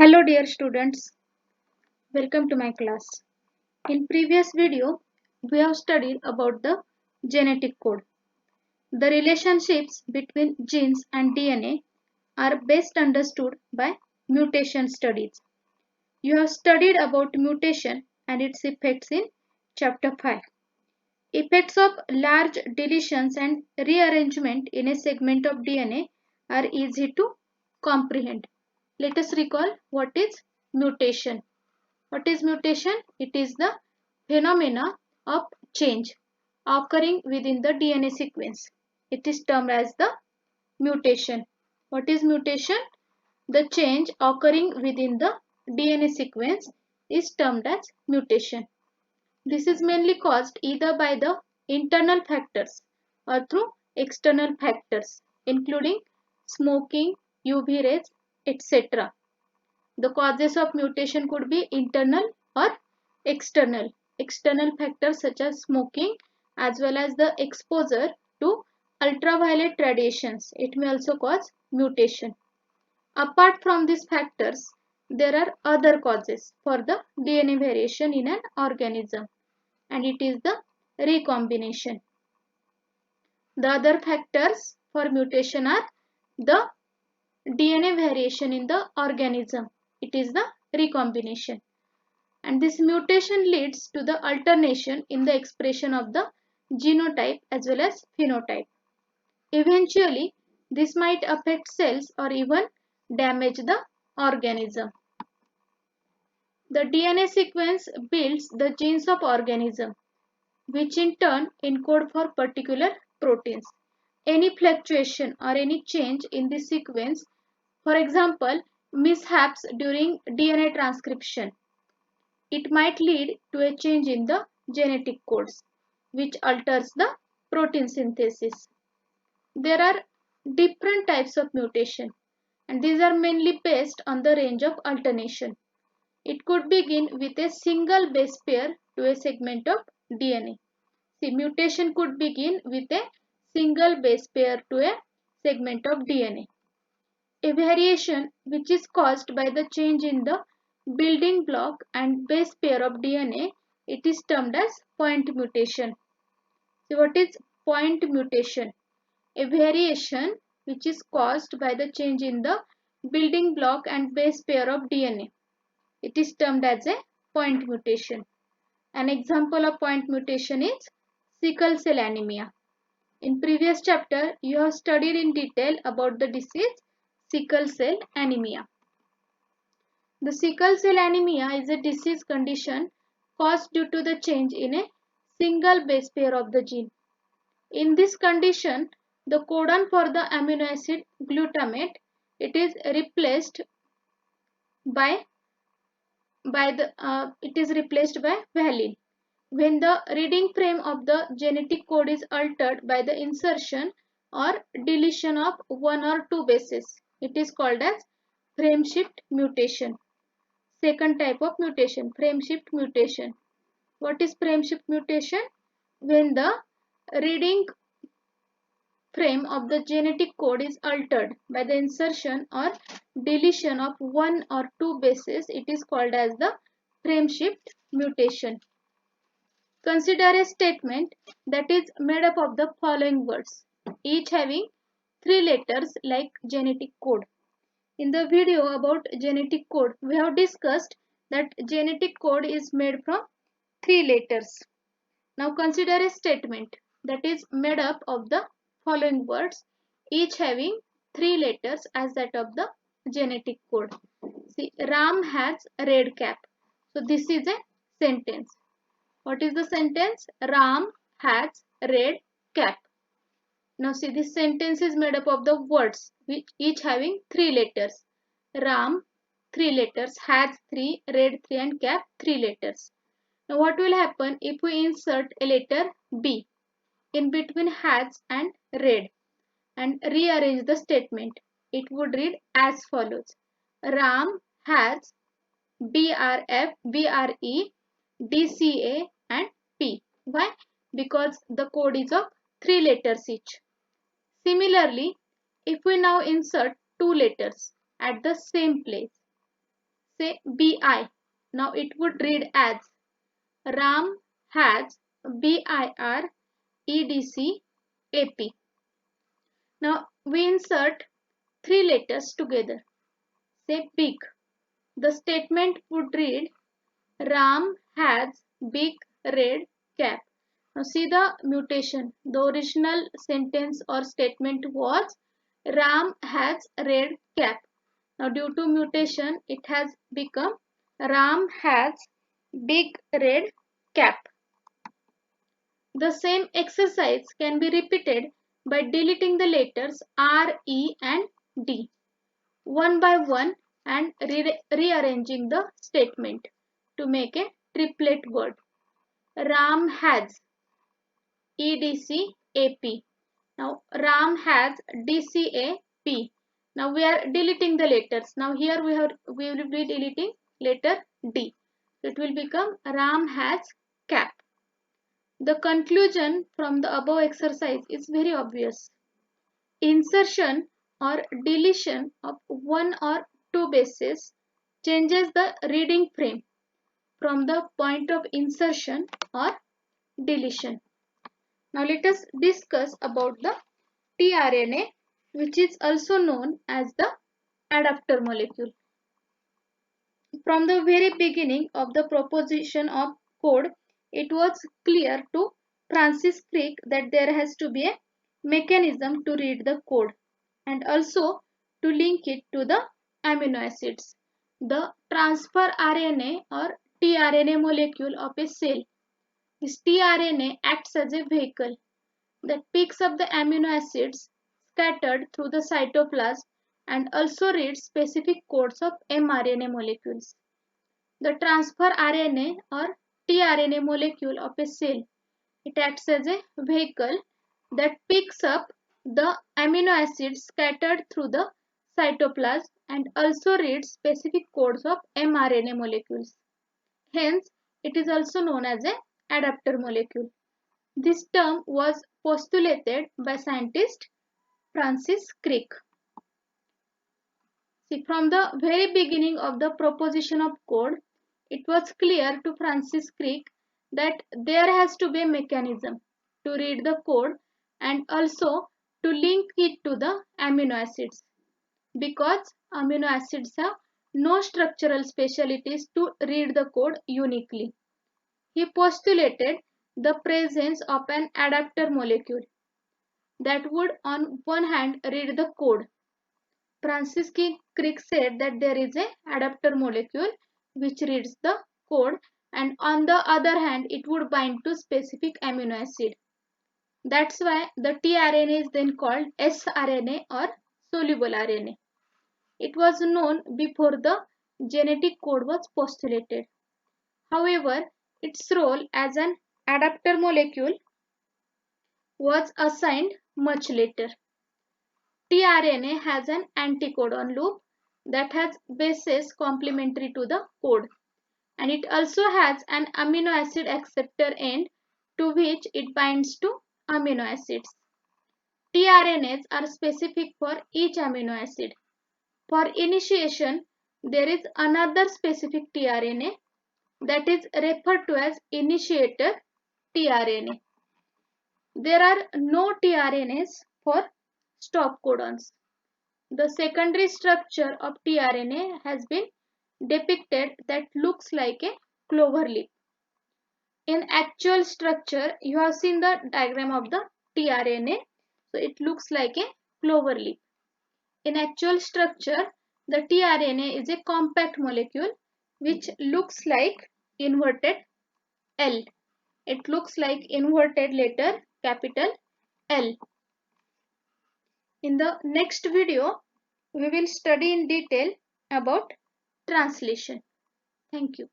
Hello dear students, welcome to my class. In previous video, we have studied about the genetic code. The relationships between genes and DNA are best understood by mutation studies. You have studied about mutation and its effects in chapter 5. Effects of large deletions and rearrangement in a segment of DNA are easy to comprehend. Let us recall what is mutation. What is mutation? It is the phenomena of change occurring within the DNA sequence. It is termed as the mutation. What is mutation? The change occurring within the DNA sequence is termed as mutation. This is mainly caused either by the internal factors or through external factors, including smoking, UV rays, etc. The causes of mutation could be internal or external. External factors such as smoking as well as the exposure to ultraviolet radiations. It may also cause mutation. Apart from these factors, there are other causes for the DNA variation in an organism, and it is the recombination. The other factors for mutation are the DNA variation in the organism. It is the recombination. And this mutation leads to the alternation in the expression of the genotype as well as phenotype. Eventually, this might affect cells or even damage the organism. The DNA sequence builds the genes of organism, which in turn encode for particular proteins. Any fluctuation or any change in the sequence, for example, mishaps during DNA transcription, it might lead to a change in the genetic codes, which alters the protein synthesis. There are different types of mutation, and these are mainly based on the range of alternation. It could begin with a single base pair to a segment of DNA. See, mutation could begin with a single base pair to a segment of DNA. A variation which is caused by the change in the building block and base pair of DNA, it is termed as point mutation. So what is point mutation? A variation which is caused by the change in the building block and base pair of DNA. It is termed as a point mutation. An example of point mutation is sickle cell anemia. In previous chapter, you have studied in detail about the disease sickle cell anemia. The sickle cell anemia is a disease condition caused due to the change in a single base pair of the gene. In this condition, the codon for the amino acid glutamate, it is replaced by valine. When the reading frame of the genetic code is altered by the insertion or deletion of one or two bases, it is called as frame shift mutation. Second type of mutation, frame shift mutation. What is frame shift mutation? When the reading frame of the genetic code is altered by the insertion or deletion of one or two bases, it is called as the frame shift mutation. Consider a statement that is made up of the following words, each having three letters like genetic code. In the video about genetic code, we have discussed that genetic code is made from three letters. Now consider a statement that is made up of the following words, each having three letters as that of the genetic code. See, Ram has a red cap. So this is a sentence. What is the sentence? Ram has red cap. Now see, this sentence is made up of the words which each having three letters. Ram, three letters, has three, red three, and cap three letters. Now what will happen if we insert a letter B in between has and red and rearrange the statement? It would read as follows. Ram has BRF, BRE, DCA and P. Why? Because the code is of three letters each. Similarly, if we now insert two letters at the same place, say BI. Now it would read as Ram has BIR EDC AP. Now we insert three letters together. Say big. The statement would read Ram has big red cap. Now see the mutation. The original sentence or statement was Ram has red cap. Now due to mutation it has become Ram has big red cap. The same exercise can be repeated by deleting the letters R, E and D one by one and rearranging the statement to make a triplet word. Ram has EDC AP. Now Ram has DCA P. Now we are deleting the letters. Now here we will be deleting letter D. It will become Ram has cap. The conclusion from the above exercise is very obvious. Insertion or deletion of one or two bases changes the reading frame from the point of insertion or deletion. Now let us discuss about the tRNA, which is also known as the adapter molecule. From the very beginning of the proposition of code, it was clear to Francis Crick that there has to be a mechanism to read the code and also to link it to the amino acids. The transfer RNA or tRNA molecule of a cell. This tRNA acts as a vehicle that picks up the amino acids scattered through the cytoplasm and also reads specific codes of mRNA molecules. The transfer RNA or tRNA molecule of a cell, it acts as a vehicle that picks up the amino acids scattered through the cytoplasm and also reads specific codes of mRNA molecules. Hence, it is also known as an adapter molecule. This term was postulated by scientist Francis Crick. See, from the very beginning of the proposition of code, it was clear to Francis Crick that there has to be a mechanism to read the code and also to link it to the amino acids, because amino acids have no structural specialties to read the code uniquely. He postulated the presence of an adapter molecule that would on one hand read the code. Francis Crick said that there is an adapter molecule which reads the code and on the other hand it would bind to specific amino acid. That's why the tRNA is then called sRNA or soluble RNA. It was known before the genetic code was postulated. However, its role as an adapter molecule was assigned much later. tRNA has an anticodon loop that has bases complementary to the code, and it also has an amino acid acceptor end to which it binds to amino acids. tRNAs are specific for each amino acid. For initiation, there is another specific tRNA that is referred to as initiator tRNA. There are no tRNAs for stop codons. The secondary structure of tRNA has been depicted that looks like a clover leaf. In actual structure, you have seen the diagram of the tRNA. So it looks like a clover leaf. In actual structure, the tRNA is a compact molecule which looks like inverted L. It looks like inverted letter capital L. In the next video, we will study in detail about translation. Thank you.